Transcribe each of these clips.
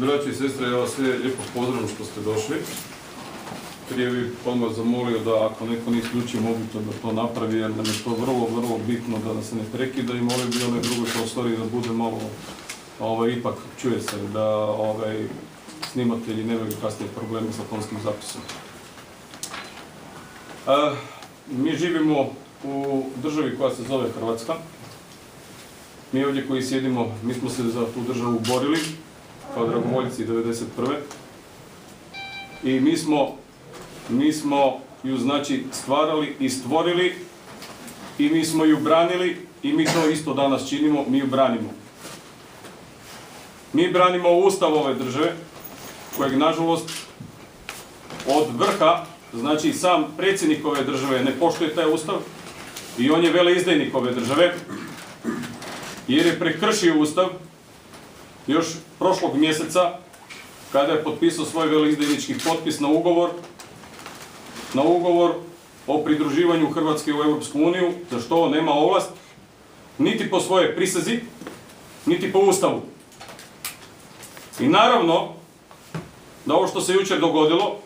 Braći i sestre, ja vas sve lijepo pozdravljam što ste došli. Prije bih odmah zamolio da ako neko ne isključi mobitel da to napravi, jer nam je to vrlo bitno da se ne prekida i molio bi onaj drugoj prostoriji da bude malo, ipak čuje se da snimatelji nemaju kasnije probleme sa tonskim zapisom. Mi živimo u državi koja se zove Hrvatska. Mi ovdje koji sjedimo, mi smo se za tu državu borili kao dragovoljci 1991. I mi smo ju znači stvarali i stvorili i mi smo ju branili i mi to isto danas činimo, mi ju branimo. Mi branimo Ustav ove države, kojeg nažalost od vrha, znači sam predsjednik ove države ne poštuje taj Ustav i on je veleizdajnik ove države jer je prekršio Ustav još prošlog mjeseca kada je potpisao svoj veleizdajnički potpis na ugovor o pridruživanju Hrvatske u Europsku uniju, za što on nema ovlast niti po svojoj prisezi, niti po Ustavu. I naravno da ovo što se jučer dogodilo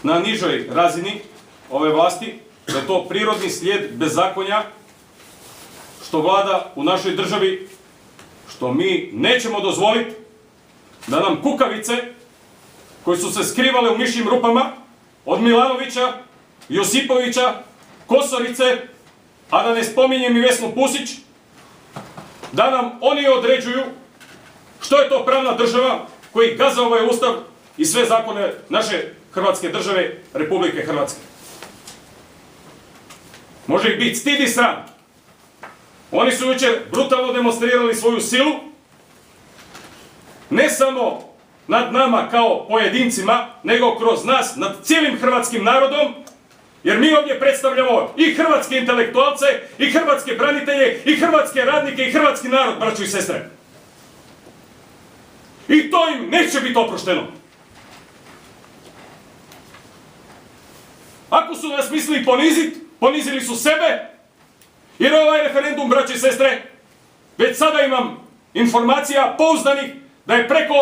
na nižoj razini ove vlasti, da je to prirodni slijed bezakonja što vlada u našoj državi, što mi nećemo dozvoliti da nam kukavice koji su se skrivale u mišjim rupama od Milanovića, Josipovića, Kosorice, a da ne spominjem i Vesnu Pusić, da nam oni određuju što je to pravna država koji gaza ovaj Ustav i sve zakone naše Hrvatske države, Republike Hrvatske. Može ih biti stid i sram. Oni su jučer brutalno demonstrirali svoju silu, ne samo nad nama kao pojedincima, nego kroz nas, nad cijelim hrvatskim narodom, jer mi ovdje predstavljamo i hrvatske intelektualce, i hrvatske branitelje, i hrvatske radnike, i hrvatski narod, braćo i sestre. I to im neće biti oprošteno. Ako su nas mislili poniziti, ponizili su sebe, jer ovaj referendum, braće i sestre, već sada imam informacija pouzdanih da je preko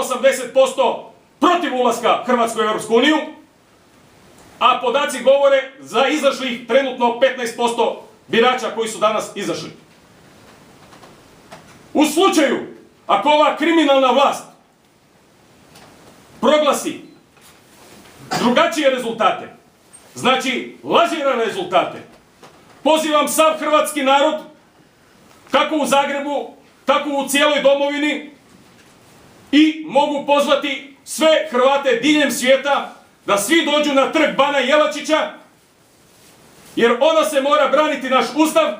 80% protiv ulaska Hrvatske u Europsku uniju, a podaci govore za izašlih trenutno 15% birača koji su danas izašli. U slučaju, ako ova kriminalna vlast proglasi drugačije rezultate, znači lažirane rezultate, pozivam sav hrvatski narod, kako u Zagrebu, tako u cijeloj domovini, i mogu pozvati sve Hrvate diljem svijeta da svi dođu na trg Bana Jelačića, jer ona se mora braniti naš Ustav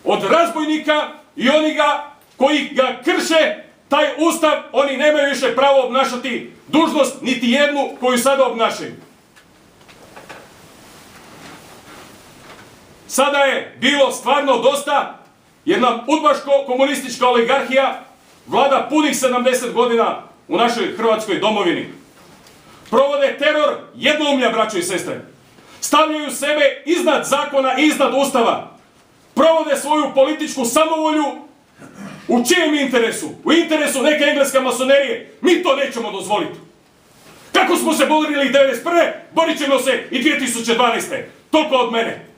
od razbojnika i onoga koji ga krše. Taj Ustav, oni nemaju više pravo obnašati dužnost, niti jednu koju sada obnašaju. Sada je bilo stvarno dosta, jer nam udbaško-komunistička oligarhija vlada punih 70 godina u našoj Hrvatskoj domovini. Provode teror jednoumlja, braćo i sestre. Stavljaju sebe iznad zakona i iznad Ustava. Provode svoju političku samovolju. U čijem interesu? U interesu neke engleske masonerije. Mi to nećemo dozvoliti. Kako smo se borili 1991. borit ćemo se i 2012. Toliko od mene.